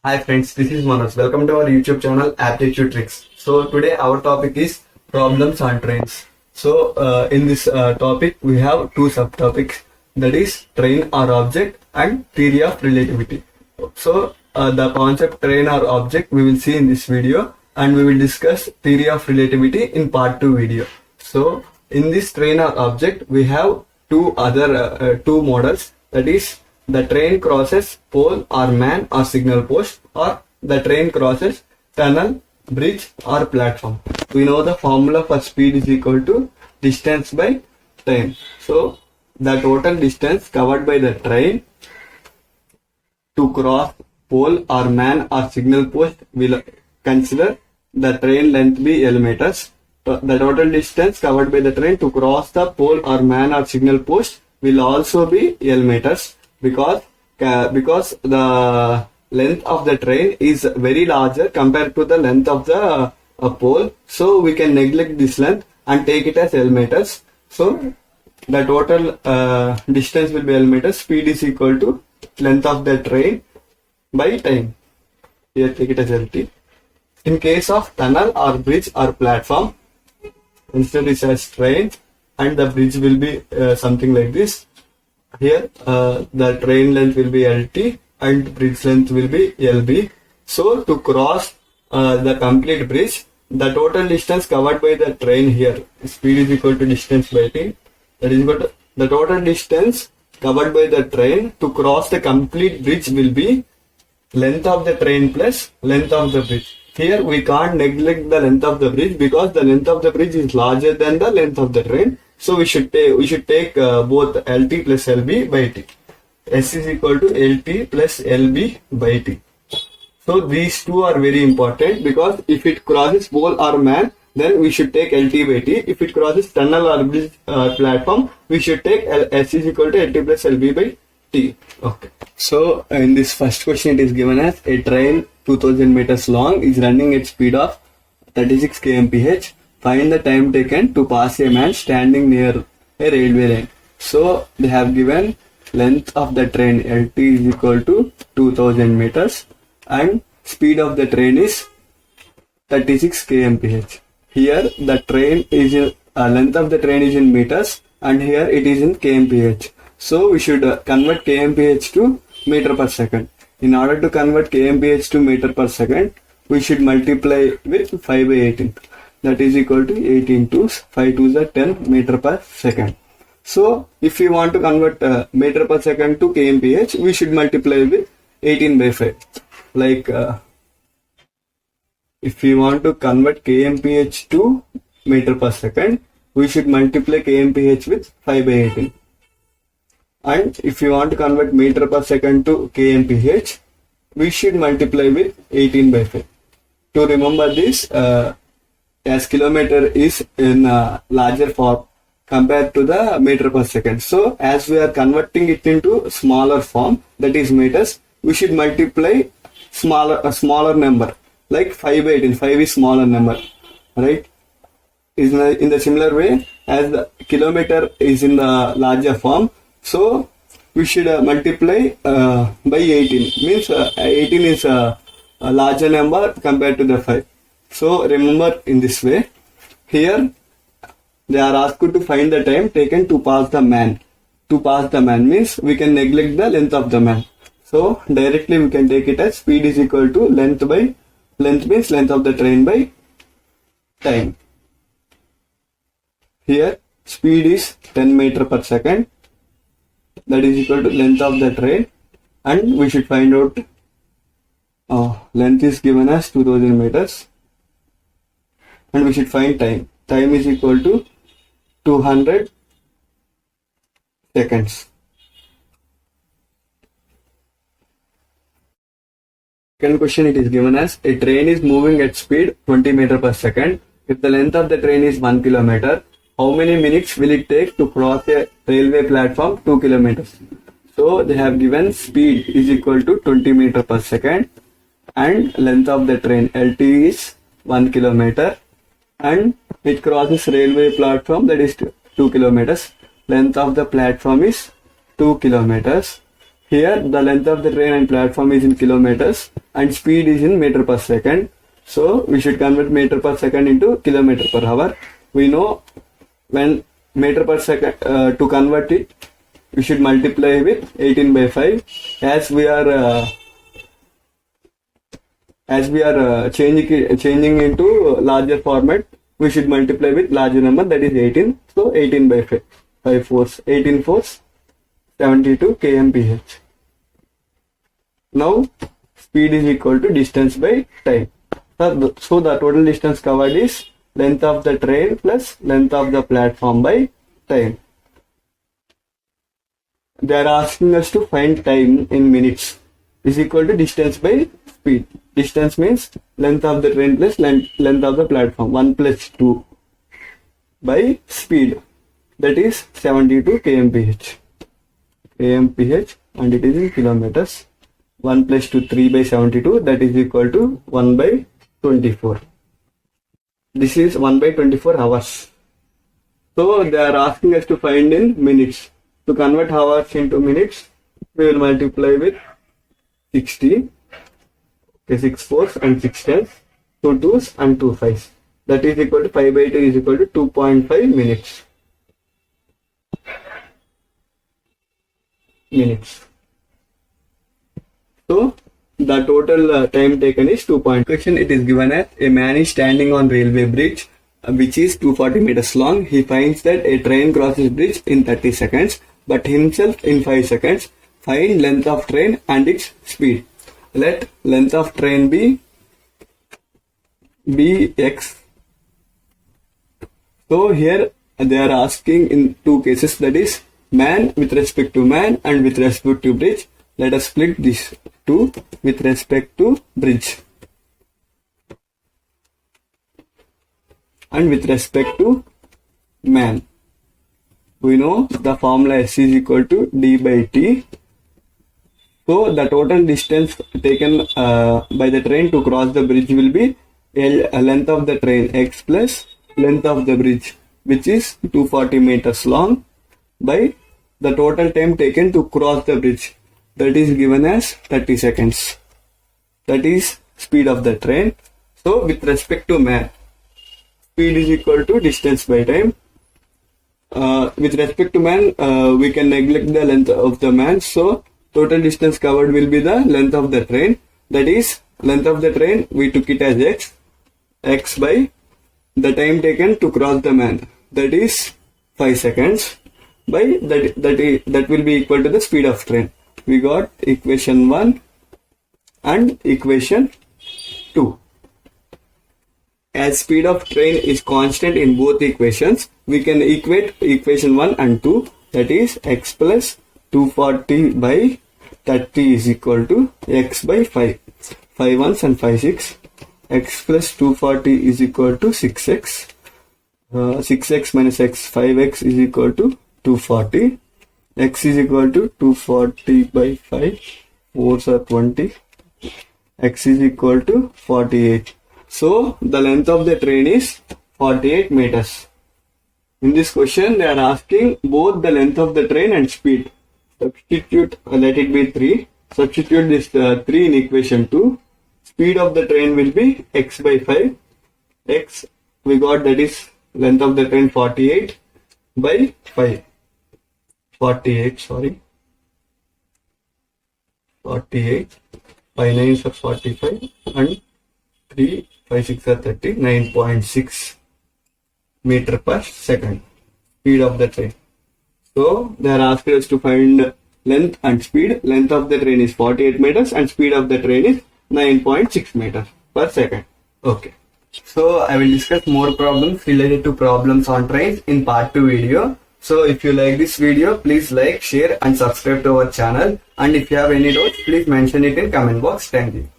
Hi friends, this is Manoj. Welcome to our YouTube channel Aptitude Tricks. So today our topic is problems on trains. So in this topic we have two subtopics, that is train or object and theory of relativity. So the concept train or object we will see in this video, and we will discuss theory of relativity in part 2 video. So in this train or object we have two models, that is the train crosses pole or man or signal post, or the train crosses tunnel, bridge or platform. We know the formula for speed is equal to distance by time. So the total distance covered by the train to cross pole or man or signal post will consider the train length be L meters. The total distance covered by the train to cross the pole or man or signal post will also be L meters, because the length of the train is very larger compared to the length of the pole, so we can neglect this length and take it as L meters. So the total distance will be L meters. Speed is equal to length of the train by time. Here take it as LT. In case of tunnel or bridge or platform, instead it says train and the bridge will be something like this. Here the train length will be LT and bridge length will be LB. So to cross the complete bridge, the total distance covered by the train here, speed is equal to distance by t, that is equal to the total distance covered by the train to cross the complete bridge will be length of the train plus length of the bridge. Here we can't neglect the length of the bridge because the length of the bridge is larger than the length of the train. So we should take both LT plus LB by T. S is equal to LT plus LB by T. So these two are very important, because if it crosses pole or man, then we should take LT by T. If it crosses tunnel or bridge platform, we should take S is equal to LT plus LB by T. Okay. So in this first question it is given as a train 2000 meters long is running at speed of 36 kmph. Find the time taken to pass a man standing near a railway line. So they have given length of the train LT is equal to 2000 meters and speed of the train is 36 kmph. Here the train is length of the train is in meters and here it is in kmph. So we should convert kmph to meter per second. In order to convert kmph to meter per second, we should multiply with 5 by 18. That is equal to 18 to 5 to the 10 meter per second. So if we want to convert meter per second to kmph, we should multiply with 18 by 5. Like if we want to convert kmph to meter per second, we should multiply kmph with 5 by 18. And if you want to convert meter per second to kmph, we should multiply with 18 by 5. To remember this, as kilometer is in larger form compared to the meter per second. So as we are converting it into smaller form, that is meters, we should multiply a smaller number, like 5 by 18. 5 is smaller number, right? Is in the similar way as the kilometer is in the larger form, so we should multiply by 18. Means 18 is a larger number compared to the 5. So remember in this way. Here they are asked to find the time taken to pass the man. To pass the man means we can neglect the length of the man. So directly we can take it as speed is equal to length means length of the train by time. Here speed is 10 meter per second, that is equal to length of the train, and we should find out length is given as 2000 meters and we should find time. Time is equal to 200 seconds. Second question, it is given as a train is moving at speed 20 meter per second. If the length of the train is 1 kilometer, how many minutes will it take to cross a railway platform 2 kilometers? So they have given speed is equal to 20 meter per second and length of the train LT is 1 kilometer and it crosses railway platform, that is 2 kilometers. Length of the platform is 2 kilometers. Here the length of the train and platform is in kilometers and speed is in meter per second. So we should convert meter per second into kilometer per hour. We know when meter per second, to convert it, we should multiply with 18 by 5. As we are changing into larger format, we should multiply with larger number, that is 18. So 18 by 5 fours, 18 fours, 72 kmph. Now speed is equal to distance by time. So the total distance covered is length of the train plus length of the platform by time. They are asking us to find time in minutes is equal to distance by speed. Distance means length of the train plus length of the platform, 1 plus 2 by speed, that is 72 kmph, and it is in kilometers. 1 plus 2, 3 by 72, that is equal to 1 by 24. This is 1 by 24 hours. So they are asking us to find in minutes. To convert hours into minutes, we will multiply with 60. Okay, 6 fours and 6 tens, 2 twos and 2 fives. That is equal to 5 by 2 is equal to 2.5 minutes. So the total time taken is 2 point. Question, it is given as a man is standing on railway bridge which is 240 meters long. He finds that a train crosses bridge in 30 seconds but himself in 5 seconds. Find length of train and its speed. Let length of train be x. So here they are asking in two cases, that is man with respect to man and with respect to bridge. Let us split this two with respect to bridge and with respect to man. We know the formula S is equal to d by t. So the total distance taken by the train to cross the bridge will be length of the train x plus length of the bridge, which is 240 meters long, by the total time taken to cross the bridge, that is given as 30 seconds. That is speed of the train. So with respect to man, speed is equal to distance by time. With respect to man, we can neglect the length of the man. So total distance covered will be the length of the train. That is length of the train, we took it as x by the time taken to cross the man, that is 5 seconds, by that will be equal to the speed of train. We got equation 1 and equation 2. As speed of train is constant in both equations, we can equate equation 1 and 2, that is x plus 240 by 30 is equal to x by 5. 5 ones and 5 6. X plus 240 is equal to 6x. 6x minus x, 5x is equal to 240. X is equal to 240 by 5. 4s are 20. X is equal to 48. So the length of the train is 48 meters. In this question, they are asking both the length of the train and speed. Substitute, let it be 3. Substitute this 3 in equation 2. Speed of the train will be x by 5. X we got, that is length of the train 48 by 5. 48, sorry. 48. 5 9s are 45 and 3 5 6 are 30. 9.6 meter per second. Speed of the train. So they are asking us to find length and speed. Length of the train is 48 meters and speed of the train is 9.6 meters per second. Okay. So I will discuss more problems related to problems on trains in part 2 video. So if you like this video, please like, share and subscribe to our channel. And if you have any doubts, please mention it in comment box. Thank you.